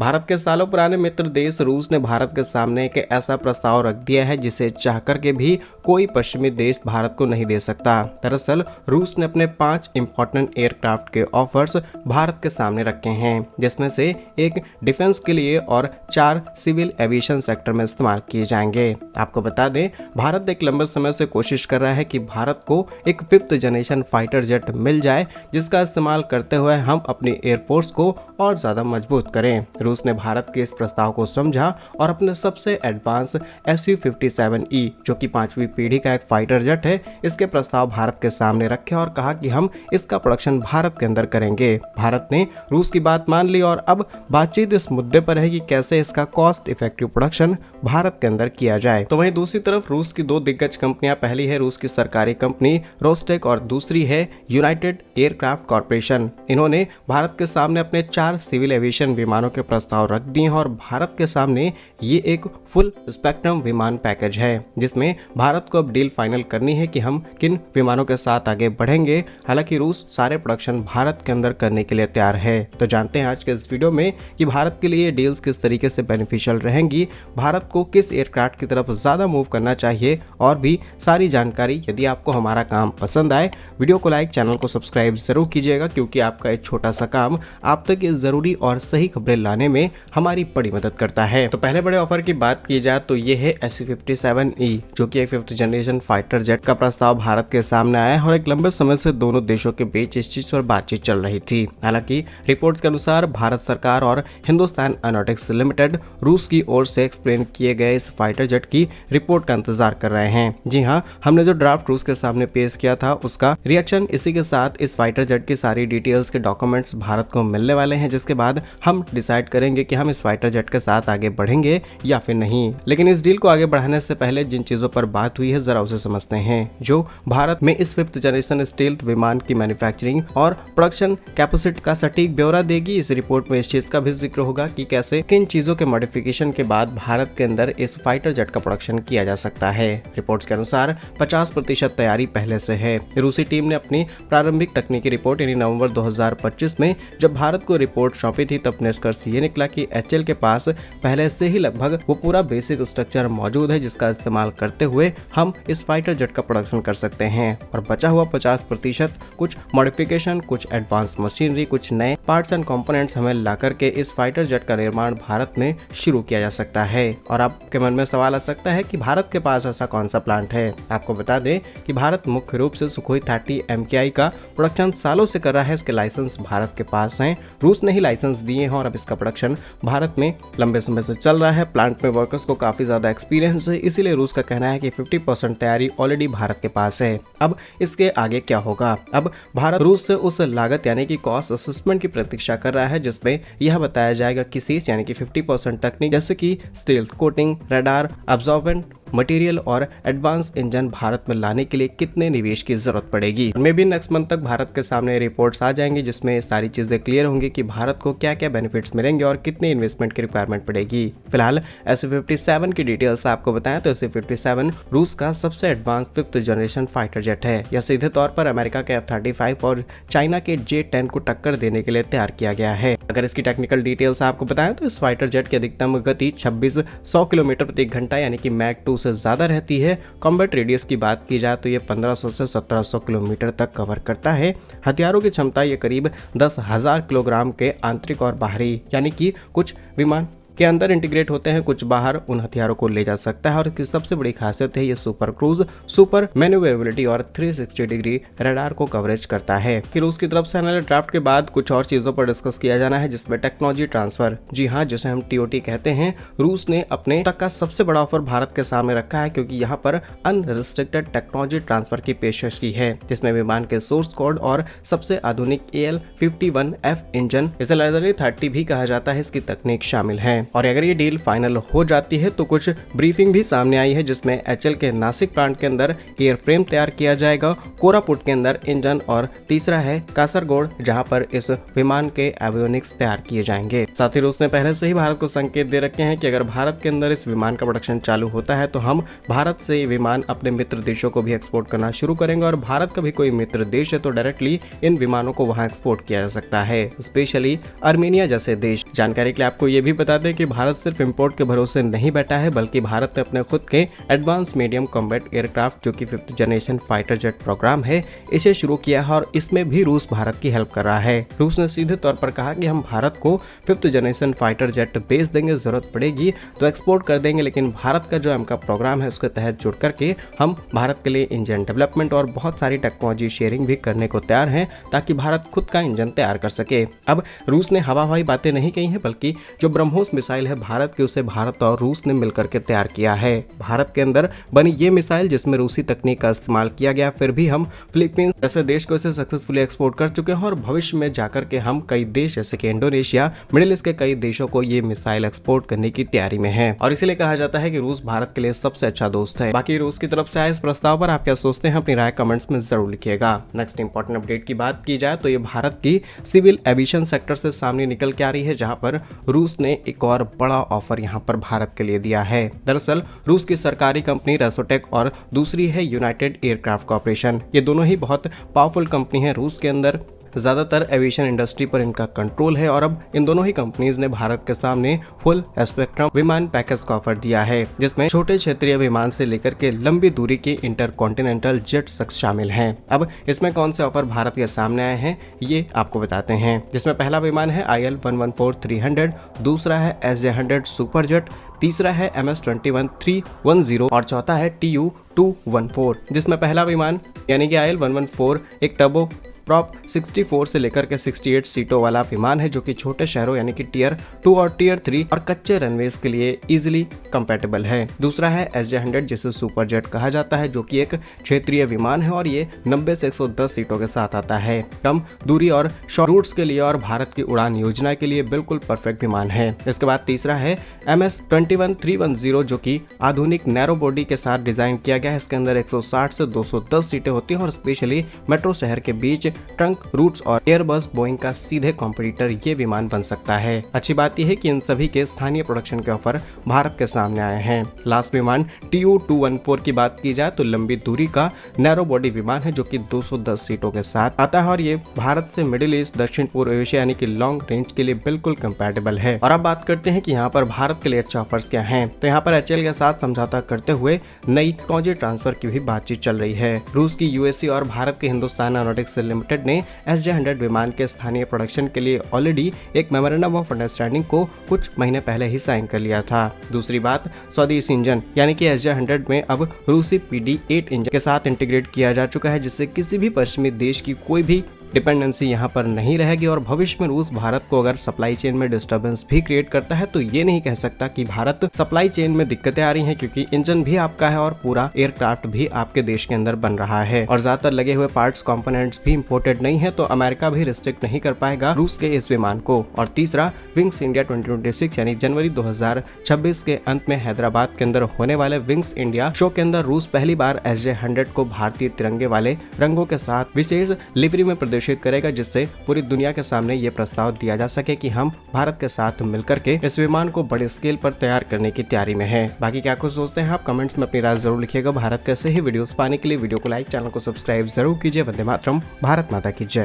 भारत के सालों पुराने मित्र देश रूस ने भारत के सामने एक ऐसा प्रस्ताव रख दिया है जिसे चाहकर के भी कोई पश्चिमी देश भारत को नहीं दे सकता। दरअसल रूस ने अपने 5 इंपॉर्टेंट एयरक्राफ्ट के ऑफर्स भारत के सामने रखे हैं, जिसमें से एक डिफेंस के लिए और 4 सिविल एविएशन सेक्टर में इस्तेमाल किए जाएंगे। आपको बता दें, भारत एक लंबे समय से कोशिश कर रहा है कि भारत को एक 5th जनरेशन फाइटर जेट मिल जाए, जिसका इस्तेमाल करते हुए हम अपनी एयरफोर्स को और ज्यादा मजबूत करें। रूस ने भारत के इस प्रस्ताव को समझा और अपने सबसे एडवांस Su-57E, जो कि 5वीं पीढ़ी का एक फाइटर जेट है, इसके प्रस्ताव भारत के सामने रखे और कहा कि हम इसका प्रोडक्शन भारत के अंदर करेंगे। भारत ने रूस की बात मान ली और अब बातचीत इस मुद्दे पर है कि कैसे इसका कॉस्ट इफेक्टिव प्रोडक्शन भारत के अंदर किया जाए। तो वहीं दूसरी तरफ रूस की 2 दिग्गज कंपनियां, पहली है रूस की सरकारी कंपनी रोस्टेक और दूसरी है यूनाइटेड एयरक्राफ्ट कॉर्पोरेशन। इन्होंने भारत के सामने अपने 4 सिविल एविएशन विमानों के प्रस्ताव रख दिए हैं और भारत के सामने ये एक फुल स्पेक्ट्रम विमान पैकेज है, जिसमें भारत को अब डील फाइनल करनी है कि हम किन विमानों के साथ आगे बढ़ेंगे। हालांकि रूस सारे प्रोडक्शन भारत के अंदर करने के लिए तैयार है। तो जानते हैं आज के इस वीडियो में कि भारत के लिए डील्स किस तरीके से बेनिफिशियल रहेंगी, भारत को किस एयरक्राफ्ट की तरफ ज्यादा मूव करना चाहिए और भी सारी जानकारी। यदि आपको हमारा काम पसंद आए, वीडियो को लाइक, चैनल को सब्सक्राइब जरूर कीजिएगा, क्योंकि आपका एक छोटा सा काम आप तक ये जरूरी और सही खबरें लाने में हमारी बड़ी मदद करता है। तो पहले बड़े ऑफर की बात की जाए तो ये है Su-57E, जो कि एक 5th जनरेशन फाइटर जेट का प्रस्ताव भारत के सामने आया है और एक लंबे समय से दोनों देशों के बीच इस चीज पर बातचीत चल रही थी। हालांकि रिपोर्ट्स के अनुसार भारत सरकार और हिंदुस्तान एरोनॉटिक्स लिमिटेड रूस की ओर से एक्सप्लेन किए गए इस फाइटर जेट की रिपोर्ट का इंतजार कर रहे हैं। जी हाँ, हमने जो ड्राफ्ट रूस के सामने पेश किया था उसका रिएक्शन, इसी के साथ इस फाइटर जेट की सारी डिटेल्स के डॉक्यूमेंट्स भारत को मिलने वाले हैं, जिसके बाद हम डिसाइड करेंगे कि हम इस फाइटर जेट के साथ आगे बढ़ेंगे या फिर नहीं। लेकिन इस डील को आगे बढ़ाने से पहले जिन चीजों पर बात हुई है जरा उसे समझते हैं, जो भारत में इस 5th जनरेशन स्टील्थ विमान की मैन्युफैक्चरिंग और प्रोडक्शन कैपेसिटी का सटीक ब्यौरा देगी। इस रिपोर्ट में इस चीज का भी जिक्र होगा कि कैसे किन चीजों के मॉडिफिकेशन के बाद भारत के अंदर इस फाइटर जेट का प्रोडक्शन किया जा सकता है। रिपोर्ट्स के अनुसार 50% तैयारी पहले से है। रूसी टीम ने अपनी प्रारंभिक तकनीकी रिपोर्ट यानी नवंबर 2025 में जब भारत को रिपोर्ट सौंपी थी, तब निष्कर्ष ये निकला कि HAL के पास पहले से ही लगभग वो पूरा बेसिक स्ट्रक्चर मौजूद है, जिसका इस्तेमाल करते हुए हम इस फाइटर जेट का प्रोडक्शन कर सकते हैं। और बचा हुआ 50% कुछ मॉडिफिकेशन, कुछ एडवांस मशीनरी, कुछ नए पार्ट्स एंड कंपोनेंट्स हमें ला करके इस फाइटर जेट का निर्माण भारत में शुरू किया जा सकता है। और आपके मन में सवाल आ सकता है कि भारत के पास ऐसा कौन सा प्लांट है। आपको बता दें कि भारत मुख्य रूप से सुखोई 30 MKI का प्रोडक्शन सालों से कर रहा है। इसके लाइसेंस भारत के पास हैं, रूस ने ही लाइसेंस दिए हैं और अब इसका प्रोडक्शन भारत में लंबे समय से चल रहा है। प्लांट में वर्कर्स को काफी ज्यादा एक्सपीरियंस है, इसीलिए रूस का कहना है कि 50% तैयारी ऑलरेडी भारत के पास है। अब इसके आगे क्या होगा? अब भारत रूस से उस लागत यानी कि कॉस्ट असेसमेंट की प्रतीक्षा कर रहा है, जिसमें यह बताया जाएगा कि सीस यानी कि 50% तकनीक जैसे कि stealth coating, radar, absorbent material और एडवांस इंजन भारत में लाने के लिए कितने निवेश की जरूरत पड़ेगी। मे भी नेक्स्ट मंथ तक भारत के सामने रिपोर्ट्स आ जाएंगी, जिसमें सारी चीजें क्लियर होंगी कि भारत को क्या क्या बेनिफिट्स मिलेंगे और कितनी इन्वेस्टमेंट की रिक्वायरमेंट पड़ेगी। फिलहाल Su-57 की डिटेल्स आपको बताएं तो Su-57 रूस का सबसे advance 5th generation fighter jet है। यह सीधे तौर पर अमेरिका के F-35 और चाइना के J-10 को टक्कर देने के लिए तैयार किया गया है। अगर इसकी टेक्निकल डिटेल्स आपको बताएं तो इस फाइटर जेट की अधिकतम गति 2600 किलोमीटर प्रति घंटा यानी कि मैक 2 से ज्यादा रहती है। कॉम्बैट रेडियस की बात की जाए तो ये 1500 से 1700 किलोमीटर तक कवर करता है। हथियारों की क्षमता ये करीब 10,000 किलोग्राम के आंतरिक और बाहरी यानी कि कुछ विमान के अंदर इंटीग्रेट होते हैं, कुछ बाहर उन हथियारों को ले जा सकता है। और इसकी सबसे बड़ी खासियत है ये सुपर क्रूज, सुपर मैन्यूवरेबिलिटी और 360 डिग्री रडार को कवरेज करता है। कि रूस की तरफ से आने वाले ड्राफ्ट के बाद कुछ और चीजों पर डिस्कस किया जाना है, जिसमें टेक्नोलॉजी ट्रांसफर, जी हाँ, जिसे हम TOT कहते हैं। रूस ने अपने तक का सबसे बड़ा ऑफर भारत के सामने रखा है, क्योंकि यहाँ पर अनरिस्ट्रिक्टेड टेक्नोलॉजी ट्रांसफर की पेशकश की है, जिसमें विमान के सोर्स कोड और सबसे आधुनिक AL-51F इंजन, इसे लेजर 30 भी कहा जाता है, इसकी तकनीक शामिल है। और अगर ये डील फाइनल हो जाती है तो कुछ ब्रीफिंग भी सामने आई है, जिसमें एचएल के नासिक प्लांट के अंदर एयरफ्रेम तैयार किया जाएगा, कोरापुट के अंदर इंजन और तीसरा है कासरगोड जहां पर इस विमान के एवियोनिक्स तैयार किए जाएंगे। साथ ही रूस ने पहले से ही भारत को संकेत दे रखे हैं कि अगर भारत के अंदर इस विमान का प्रोडक्शन चालू होता है तो हम भारत से ये विमान अपने मित्र देशों को भी एक्सपोर्ट करना शुरू करेंगे, और भारत का भी कोई मित्र देश है तो डायरेक्टली इन विमानों को वहां एक्सपोर्ट किया जा सकता है, स्पेशली आर्मेनिया जैसे देश। जानकारी के लिए आपको ये भी बता दें कि भारत सिर्फ इंपोर्ट के भरोसे नहीं बैठा है, बल्कि भारत ने अपने खुद के एडवांस मीडियम कॉम्बैट एयरक्राफ्ट जो कि 5th generation fighter jet programme है, इसे शुरू किया है और इसमें भी रूस भारत की हेल्प कर रहा है। रूस ने सीधे तौर पर कहा कि हम भारत को 5th जनरेशन फाइटर जेट बेच देंगे, जरूरत पड़ेगी तो एक्सपोर्ट कर देंगे, लेकिन भारत का जो एमका प्रोग्राम है उसके तहत जुड़ करके हम भारत के लिए इंजन डेवलपमेंट और बहुत सारी टेक्नोलॉजी शेयरिंग भी करने को तैयार हैं, ताकि भारत खुद का इंजन तैयार कर सके। अब रूस ने हवाई बातें नहीं कही हैं, बल्कि जो ब्रह्मोस मिसाइल है भारत की, उसे भारत और रूस ने मिलकर के तैयार किया है। भारत के अंदर बनी ये मिसाइल जिसमें रूसी तकनीक का इस्तेमाल किया गया, फिर भी हम फिलीपींस जैसे देश को इसे सक्सेसफुली एक्सपोर्ट कर चुके हैं, और भविष्य में जाकर के हम कई देश जैसे कि इंडोनेशिया, मिडिल ईस्ट के कई देशों को ये मिसाइल एक्सपोर्ट करने की तैयारी में है। और इसीलिए कहा जाता है कि रूस भारत के लिए सबसे अच्छा दोस्त है। बाकी रूस की तरफ से आए इस प्रस्ताव पर आप क्या सोचते हैं, अपनी राय कमेंट्स में जरूर लिखिएगा। नेक्स्ट इंपॉर्टेंट अपडेट की बात की जाए तो ये भारत की सिविल एविएशन सेक्टर से सामने निकल के आ रही है, जहां पर रूस ने एक और बड़ा ऑफर यहां पर भारत के लिए दिया है। दरअसल रूस की सरकारी कंपनी रेसोटेक और दूसरी है यूनाइटेड एयरक्राफ्ट कॉर्पोरेशन, ये दोनों ही बहुत पावरफुल कंपनी है। रूस के अंदर ज्यादातर एविएशन इंडस्ट्री पर इनका कंट्रोल है, और अब इन दोनों ही कंपनीज ने भारत के सामने फुल स्पेक्ट्रम विमान पैकेज का ऑफर दिया है, जिसमें छोटे क्षेत्रीय विमान से लेकर के लंबी दूरी के इंटरकॉन्टिनेंटल जेट्स तक शामिल हैं। अब इसमें कौन से ऑफर भारत के सामने आए हैं ये आपको बताते हैं, जिसमें पहला विमान है IL-114-300, दूसरा है SJ-100 सुपर जेट, तीसरा है MS-21-310 और चौथा है TU-214, जिसमें पहला विमान यानी कि IL-114 एक टर्बो प्रॉप 64 से लेकर के 68 सीटों वाला विमान है, जो कि छोटे शहरों यानी कि टियर 2 और टियर 3 और कच्चे रनवेज के लिए इजीली कंपैटिबल है। दूसरा है SJ-100 जिसे सुपर जेट कहा जाता है, जो कि एक क्षेत्रीय विमान है और ये 90 से 110 सीटों के साथ आता है। कम दूरी और शॉर्ट रूट्स के लिए और भारत की उड़ान योजना के लिए बिल्कुल परफेक्ट विमान है। इसके बाद तीसरा है MS-21-310, जो कि आधुनिक नैरो बॉडी के साथ डिजाइन किया गया है। इसके अंदर 160 से 210 सीटें होती हैं और स्पेशली मेट्रो शहर के बीच ट्रंक रूट्स और एयरबस बोइंग का सीधे कॉम्पिटिटर ये विमान बन सकता है। अच्छी बात यह है कि इन सभी के स्थानीय प्रोडक्शन के ऑफर भारत के सामने आए हैं। लास्ट विमान TU-214 की बात की जाए तो लंबी दूरी का नैरो बॉडी विमान है, जो कि 210 सीटों के साथ आता है और ये भारत से मिडिल ईस्ट, दक्षिण पूर्व एशिया यानी कि लॉन्ग रेंज के लिए बिल्कुल कंपैटिबल है। और अब बात करते हैं कि यहाँ पर भारत के लिए अच्छे ऑफर्स क्या हैं। तो यहाँ पर HAL के साथ समझौता करते हुए नई टेक्नोलॉजी ट्रांसफर की भी बातचीत चल रही है। रूस की UAC और भारत के हिंदुस्तान एरोनॉटिक्स लिमिटेड ने SJ-100 विमान के स्थानीय प्रोडक्शन के लिए ऑलरेडी एक मेमोरेंडम ऑफ अंडरस्टैंडिंग को कुछ महीने पहले ही साइन कर लिया था। दूसरी बात, स्वदेशी इंजन यानी कि SJ-100 में अब रूसी PD-8 इंजन के साथ इंटीग्रेट किया जा चुका है, जिससे किसी भी पश्चिमी देश की कोई भी डिपेंडेंसी यहाँ पर नहीं रहेगी। और भविष्य में रूस भारत को अगर सप्लाई चेन में डिस्टर्बेंस भी क्रिएट करता है तो ये नहीं कह सकता कि भारत सप्लाई चेन में दिक्कतें आ रही हैं, क्योंकि इंजन भी आपका है और पूरा एयरक्राफ्ट भी आपके देश के अंदर बन रहा है और ज्यादातर लगे हुए पार्ट्स कंपोनेंट्स भी इंपोर्टेड नहीं है, तो अमेरिका भी रिस्ट्रिक्ट नहीं कर पाएगा रूस के इस विमान को। और तीसरा, विंग्स इंडिया 2026 यानी जनवरी 2026 के अंत में हैदराबाद के अंदर होने वाले विंग्स इंडिया शो के अंदर रूस पहली बार SJ-100 को भारतीय तिरंगे वाले रंगों के साथ विशेष लिवरी में प्रदर्शित करेगा, जिससे पूरी दुनिया के सामने ये प्रस्ताव दिया जा सके कि हम भारत के साथ मिलकर के इस विमान को बड़े स्केल पर तैयार करने की तैयारी में हैं। बाकी क्या कुछ सोचते हैं आप कमेंट्स में अपनी राय जरूर लिखिएगा। भारत के ऐसे ही वीडियोस पाने के लिए वीडियो को लाइक, चैनल को सब्सक्राइब जरूर कीजिए। वंदे मातरम, भारत माता की जय।